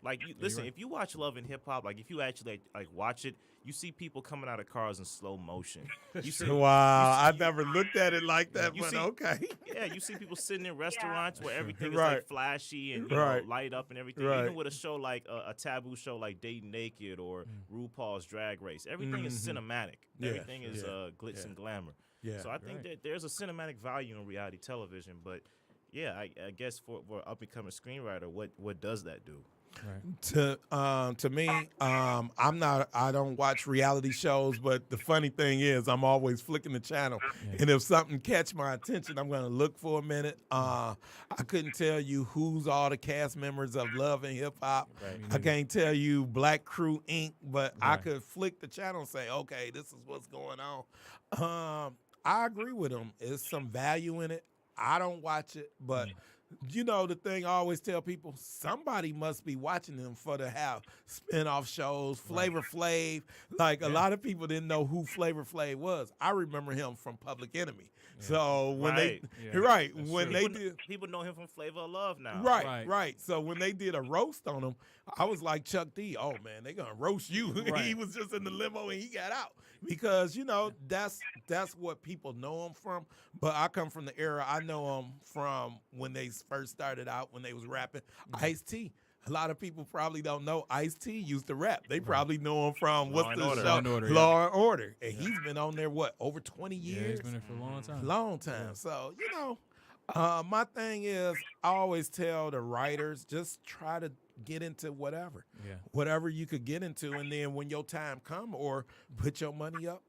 Like, listen, if you watch Love and Hip Hop, like if you actually like watch it, you see people coming out of cars in slow motion. You see, Wow, I never looked at it like that, You but see- okay. yeah, you see people sitting in restaurants where everything is Right. like flashy and you Right. know, light up and everything. Right. Even with a show like a taboo show like Dating Naked or RuPaul's Drag Race, everything is cinematic. Yeah, Everything is yeah, glitz and glamour. Yeah. So I think that there's a cinematic value in reality television, but yeah, I guess for up and coming screenwriter, what does that do? To me, I don't watch reality shows, but the funny thing is I'm always flicking the channel. And if something catch my attention, I'm gonna look for a minute. I couldn't tell you who's all the cast members of Love and Hip Hop. Right. I can't tell you Black Crew Inc., but I could flick the channel and say, okay, this is what's going on. I agree with him. There's some value in it. I don't watch it, but you know, the thing I always tell people, somebody must be watching them for to have spinoff shows, Flavor Flav. Like a lot of people didn't know who Flavor Flav was. I remember him from Public Enemy. So when Right. when they did People know him from Flavor of Love now. Right. So when they did a roast on him, I was like Chuck D. Oh man, they gonna roast you. He was just in the limo and he got out because you know that's what people know him from. But I come from the era I know him from when they first started out when they was rapping. Ice-T. A lot of people probably don't know Ice-T used to rap. They probably know him from Law and Order. show? Law and Order, Law and Order. And he's been on there over 20 yeah, years. he's been there for a long time. Long time. So, you know, my thing is I always tell the writers, just try to get into whatever. Yeah. Whatever you could get into. And then when your time come or put your money up,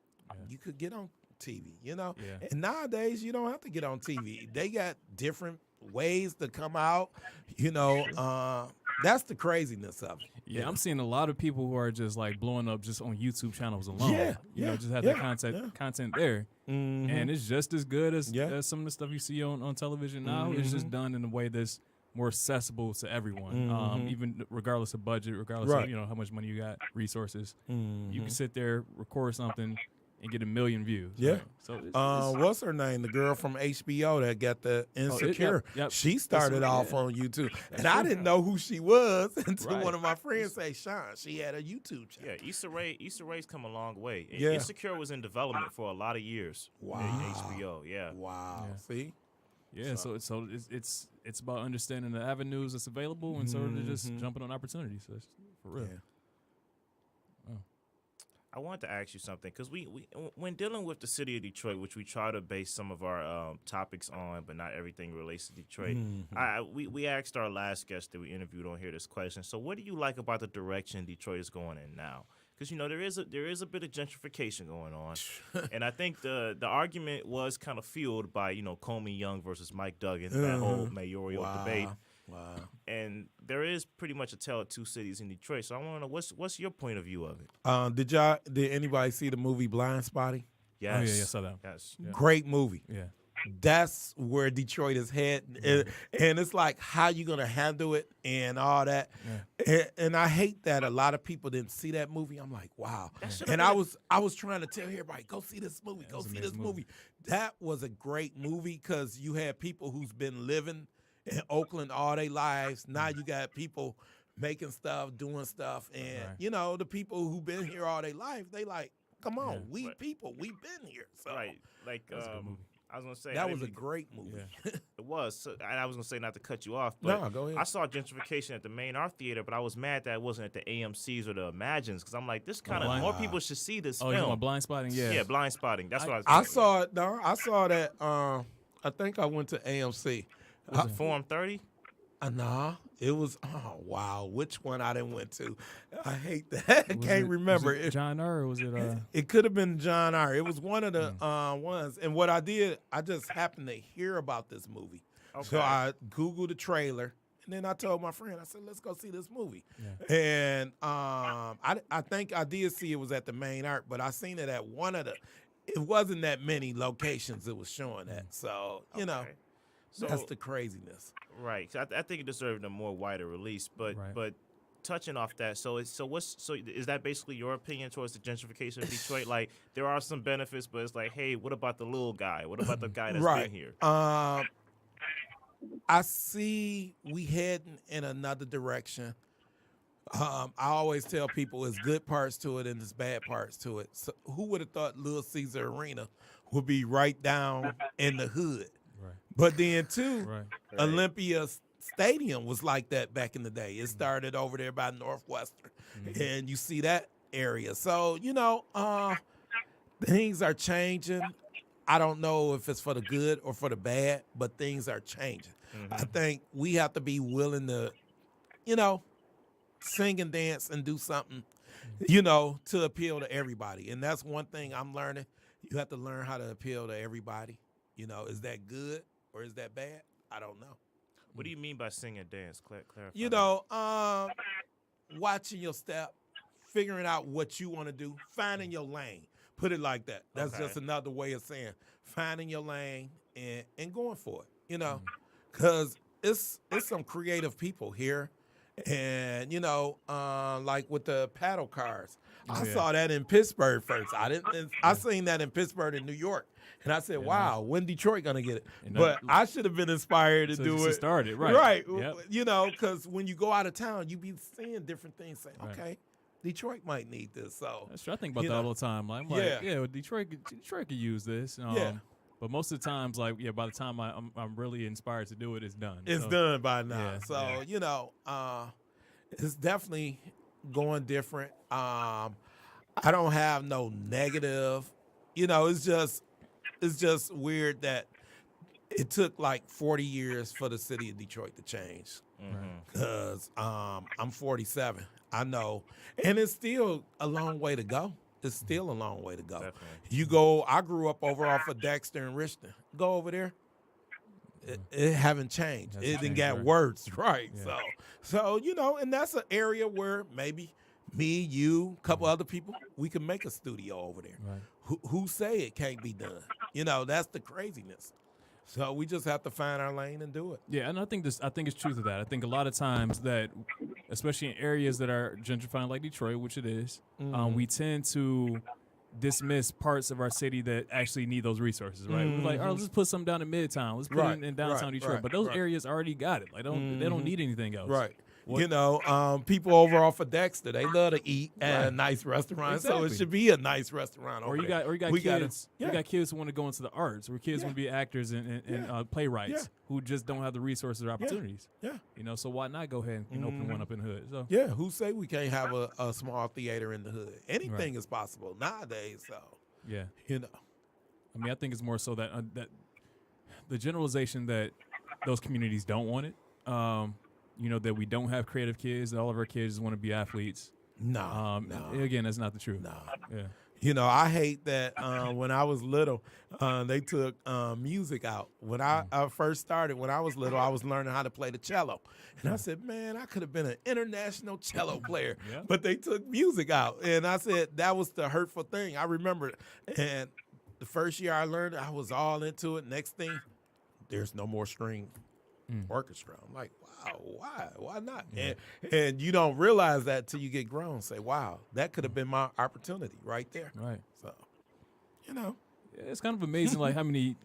you could get on TV, you know? Yeah. And nowadays, you don't have to get on TV. They got different ways to come out, you know. That's the craziness of it. Yeah, I'm seeing a lot of people who are just like blowing up just on YouTube channels alone. Yeah, you know, just have the content there, and it's just as good as some of the stuff you see on television now. It's just done in a way that's more accessible to everyone, even regardless of budget, regardless of how much money you got, resources. You can sit there, record something, and get 1 million views. Yeah. Right? So what's her name? The girl from HBO that got the Insecure. yep. She started off on YouTube, and I didn't know who she was until one of my friends say, "Sean, she had a YouTube channel." Yeah, Issa Rae's come a long way. Yeah. Insecure was in development for a lot of years. Wow. At HBO, yeah. Wow. Yeah. See? Yeah, so it's about understanding the avenues that's available and sort of just jumping on opportunities. So that's for real. Yeah. I wanted to ask you something because we when dealing with the city of Detroit, which we try to base some of our topics on, but not everything relates to Detroit. We asked our last guest that we interviewed on here this question. So, what do you like about the direction Detroit is going in now? Because there is a bit of gentrification going on, and I think the argument was kind of fueled by Comey Young versus Mike Duggan, that whole mayoral debate. Wow. And there is pretty much a tale of two cities in Detroit. So I want to know what's your point of view of it? Did anybody see the movie Blind Spotting? Yes. Oh, yeah, I saw that. Yes. Yeah. Great movie. Yeah. That's where Detroit is heading. And it's like, how you going to handle it and all that. Yeah. And I hate that a lot of people didn't see that movie. I'm like, wow. And I was trying to tell everybody, go see this movie. Go see this movie. That was a great movie because you had people who's been living in Oakland all their lives. Now you got people making stuff, doing stuff. And, the people who've been here all their life, they like, come on, we've been here. So, right. Like, I was going to say. That was a great movie. Yeah. It was. So, and I was going to say not to cut you off, but No, go ahead. I saw gentrification at the Main Art Theater, but I was mad that it wasn't at the AMCs or the Imagines because I'm like, this kind of, more people should see this Oh, film. you want Blind Spotting? Yeah. Yeah, Blind Spotting. That's what I was I thinking. saw it. No, I saw that. I think I went to AMC. Was it Forum 30? Nah, it was. Oh wow, which one I didn't went to? I hate that. I can't remember. Was it John R. Or was it? It could have been John R. It was one of the ones. And what I did, I just happened to hear about this movie, so I Googled the trailer. And then I told my friend, I said, let's go see this movie. Yeah. And I think I did see it was at the Main Art, but I seen it at one of the. It wasn't that many locations it was showing at. So So, that's the craziness. Right. So I think it deserved a more wider release. But touching off that, so is that basically your opinion towards the gentrification of Detroit? Like there are some benefits, but it's like, hey, what about the little guy? What about the guy that's been here? I see we heading in another direction. I always tell people there's good parts to it and there's bad parts to it. So who would have thought Little Caesar Arena would be right down in the hood? Right. But then too, Right. Olympia Stadium was like that back in the day. It started over there by Northwestern, and you see that area. So things are changing. I don't know if it's for the good or for the bad, but things are changing. I think we have to be willing to, sing and dance and do something, to appeal to everybody. And that's one thing I'm learning. You have to learn how to appeal to everybody. Is that good or is that bad? I don't know. What do you mean by sing and dance? Clarify. Watching your step, figuring out what you want to do, finding your lane. Put it like that. That's just another way of saying finding your lane and going for it, because it's some creative people here. And, like with the paddle cars, I saw that in Pittsburgh first. I seen that in Pittsburgh and New York. And I said, wow, when Detroit going to get it? But I should have been inspired to do it. Start it, right. Right. Yep. Because when you go out of town, you be seeing different things saying, okay, Detroit might need this. So that's true. I think about that all the time. Like, Detroit could use this. But most of the times, by the time I'm really inspired to do it, it's done. It's done by now. It's definitely going different. I don't have no negative. It's just weird that it took like 40 years for the city of Detroit to change. Because I'm 47. I know. And it's still a long way to go. It's still a long way to go. Definitely. I grew up over off of Dexter and Richton. Go over there. It haven't changed. It didn't got worse, right? Yeah. So and that's an area where maybe me, you, a couple other people, we can make a studio over there. Right. Who say it can't be done? That's the craziness. So we just have to find our lane and do it. Yeah, and I think it's truth to that. I think a lot of times that, especially in areas that are gentrifying like Detroit, which it is, we tend to dismiss parts of our city that actually need those resources, right? We're like, all right, let's put some down in Midtown. Let's put it in downtown Detroit. But those areas already got it. Like, they don't need anything else. Right. What? You know, people over off of Dexter, they love to eat at a nice restaurant, so it should be a nice restaurant. Or you got kids. You got kids who want to go into the arts, or kids want to be actors and playwrights who just don't have the resources or opportunities. Yeah. You know, so why not go ahead and open one up in the hood? So who say we can't have a small theater in the hood? Anything is possible nowadays. So you know, I mean, I think it's more so that that the generalization that those communities don't want it. You know, that we don't have creative kids, that all of our kids want to be athletes. No. Again, that's not the truth. No. Yeah. You know, I hate that when I was little, they took music out. When I first started, when I was little, I was learning how to play the cello. And I said, man, I could have been an international cello player. But they took music out. And I said, that was the hurtful thing. I remember it. And the first year I learned it, I was all into it. Next thing, there's no more string orchestra. I'm like, wow, why not? And you don't realize that till you get grown. Say, wow, that could have been my opportunity right there. Right. So, you know, it's kind of amazing, like how many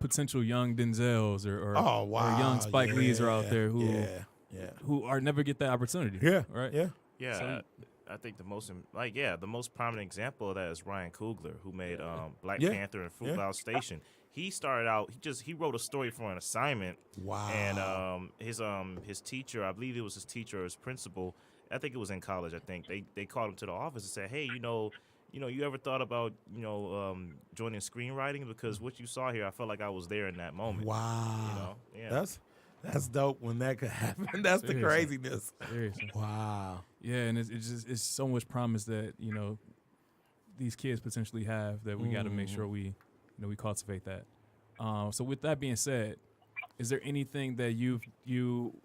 potential young Denzels or young Spike Lees are out there who are never get that opportunity. Right. Yeah. So, I think the most prominent example of that is Ryan Coogler, who made Black Panther and Fruitvale Station. He started out. He wrote a story for an assignment. Wow. And his teacher, I believe it was his teacher or his principal. I think it was in college. I think they called him to the office and said, "Hey, you ever thought about joining screenwriting? Because what you saw here, I felt like I was there in that moment." Wow. You know? That's dope when that could happen. That's the craziness. Seriously. Wow. Yeah, and it's so much promise that these kids potentially have that we got to make sure we cultivate that. So with that being said, is there anything that you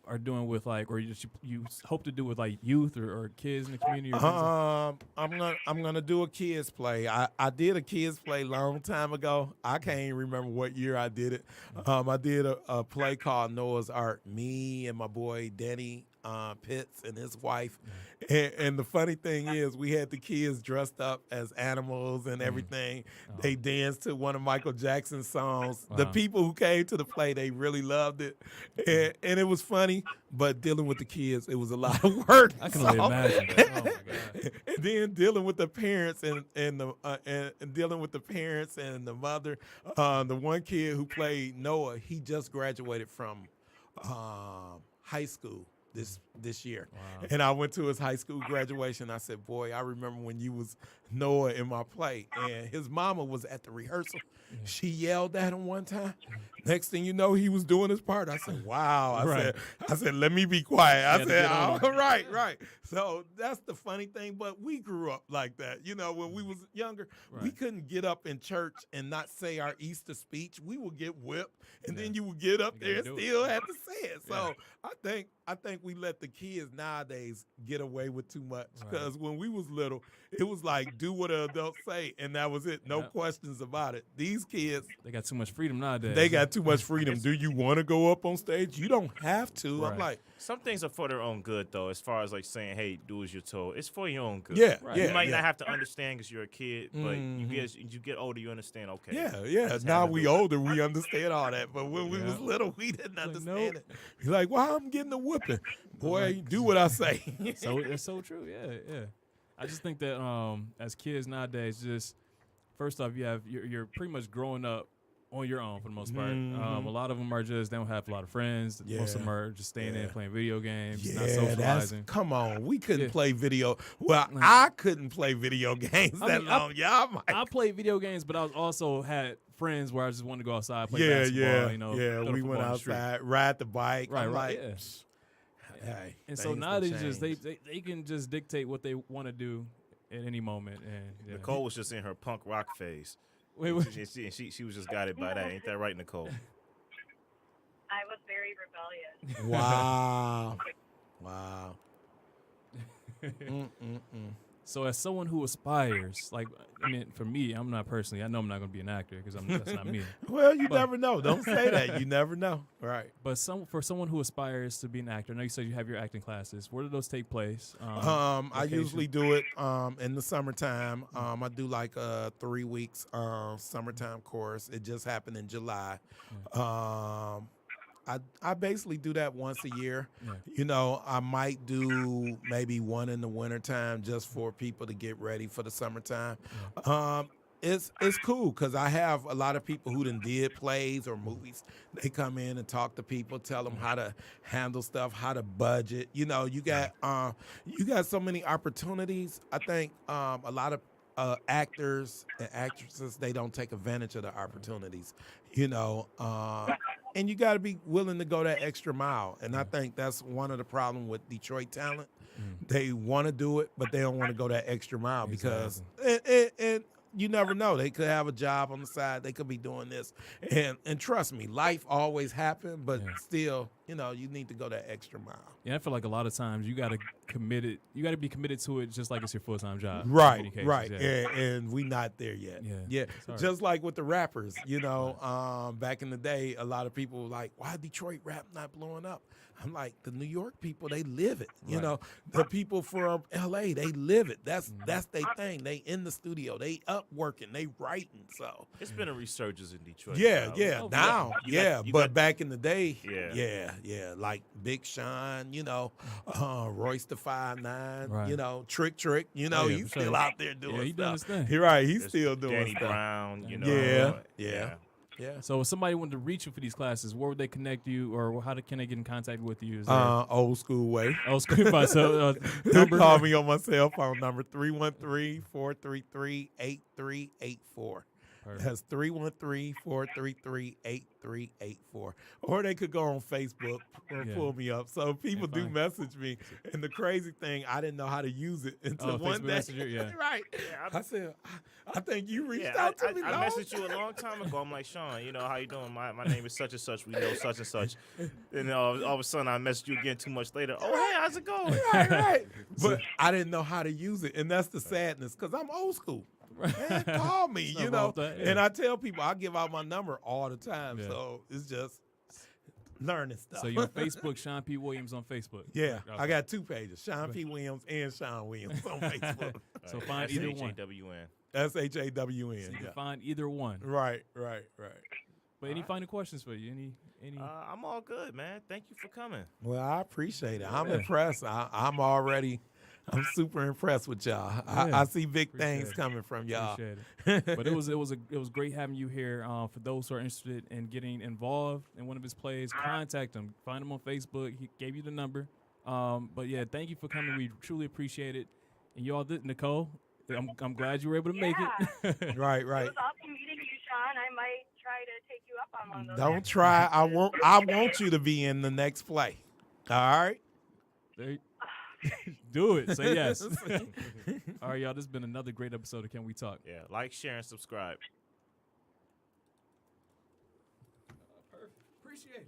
are doing with or you hope to do with youth or kids in the community? Or I'm gonna do a kids play. I did a kids play long time ago. I can't even remember what year I did it. I did a play called Noah's Ark. Me and my boy Denny Pitts and his wife. And the funny thing is, we had the kids dressed up as animals and everything. They danced to one of Michael Jackson's songs. The people who came to the play, they really loved it. And it was funny, but dealing with the kids, it was a lot of work. I can only imagine. Oh my God. And then dealing with the parents and dealing with the parents and the mother. The one kid who played Noah, he just graduated from high school this year. Wow. And I went to his high school graduation. I said, boy, I remember when you was Noah in my play. And his mama was at the rehearsal. She yelled at him one time. Next thing you know, he was doing his part. I said, wow. I said, let me be quiet. I said, oh, right. So that's the funny thing. But we grew up like that. When we was younger, we couldn't get up in church and not say our Easter speech. We would get whipped. And then you would get up there and still have to say it. So I think we let the kids nowadays get away with too much. Because when we was little, it was like, do what an adult say, and that was it. No questions about it. These kids, they got too much freedom nowadays. They got too much freedom. Do you want to go up on stage? You don't have to. I'm like, some things are for their own good, though, as far as saying, hey, do as you're told. It's for your own good. Yeah. You might not have to understand because you're a kid, but you get older, you understand, okay. Yeah. Now we older, we understand all that. But when we was little, we didn't understand it. You're like, well, I'm getting a whipping. Boy, do what I say. So it's so true. Yeah. I just think that as kids nowadays, just first off, you're pretty much growing up on your own for the most part. A lot of them they don't have a lot of friends. Most of them are just staying in playing video games, not socializing. Come on, we couldn't play video. Well, I couldn't play video games that long. I played video games, but I also had friends where I just wanted to go outside, play basketball. We went outside, ride the bike. Right. Hey, and so now they can just dictate what they want to do at any moment. And Nicole was just in her punk rock phase. Wait. She was just guided by that. Ain't that right, Nicole? I was very rebellious. Wow. So as someone who aspires, like, I mean, for me, I'm not personally, I know I'm not going to be an actor because that's not me. Well, you never know. Don't say that. You never know. Right. But for someone who aspires to be an actor, I know you said you have your acting classes. Where do those take place? I location? usually do it in the summertime. I do like a 3 weeks summertime course. It just happened in July. I basically do that once a year. Yeah. You know, I might do maybe one in the wintertime just for people to get ready for the summertime. Yeah. It's cool because I have a lot of people who did plays or movies. They come in and talk to people, tell them how to handle stuff, how to budget. You know, you got so many opportunities. I think a lot of actors and actresses, they don't take advantage of the opportunities. You know, and you got to be willing to go that extra mile. And I think that's one of the problems with Detroit talent. They want to do it, but they don't want to go that extra mile because and you never know. They could have a job on the side. They could be doing this. And trust me, life always happens, but still, you know, you need to go that extra mile. Yeah, I feel like a lot of times you got to be committed to it just like it's your full-time job. Right, in many cases, right. Yeah. And we not there yet. Yeah. Just like with the rappers, you know, back in the day, a lot of people were like, why Detroit rap not blowing up? I'm like, the New York people, they live it. You know, the people from LA, they live it. That's their thing. They in the studio, they up working, they writing. So It's been a resurgence in Detroit. But back in the day, Yeah. like Big Sean, you know, Royce the 5'9", Right. you know, Trick, you know, he's still out there doing he doing his stuff. thing. You're right, he's There's still doing Danny stuff. Brown, you know. Yeah. So if somebody wanted to reach you for these classes, where would they connect you, or can they get in contact with you? Old school way. Oh, excuse me. So Number. Call me on my cell phone number 313-433-8384. That's 313-433-8384. Or they could go on Facebook or pull me up. So people do message me. And the crazy thing, I didn't know how to use it until one Facebook day. Messenger, Right. Yeah, I said, I think you reached Yeah, out to me. I long messaged you a long time ago. I'm like, Sean, you know, how you doing? My name is such and such. We know such and such. And all of a sudden, I messaged you again 2 months later. Oh, hey, how's it going? Right. But I didn't know how to use it. And that's the sadness because I'm old school. Man, call me, you know. And I tell people I give out my number all the time. Yeah. So it's just learning stuff. So you're on Facebook, Sean P. Williams on Facebook. Yeah, okay. I got 2 pages, Sean P. Williams and Sean Williams on Facebook. So find either one. SHAWN. So you can find either one. Right. But any final questions for you? Any? I'm all good, man. Thank you for coming. Well, I appreciate it. I'm impressed. I'm super impressed with y'all. I see big things coming from y'all. Appreciate it. But it was great having you here. For those who are interested in getting involved in one of his plays, contact him. Find him on Facebook. He gave you the number. But yeah, thank you for coming. We truly appreciate it. And y'all did, Nicole. I'm glad you were able to make it. Right. It was awesome meeting you, Sean. I might try to take you up on one of those. Don't try. I want you to be in the next play. All right. Do it. Say yes. All right, y'all. This has been another great episode of Can We Talk? Yeah, like, share, and subscribe. Perfect. Appreciate it.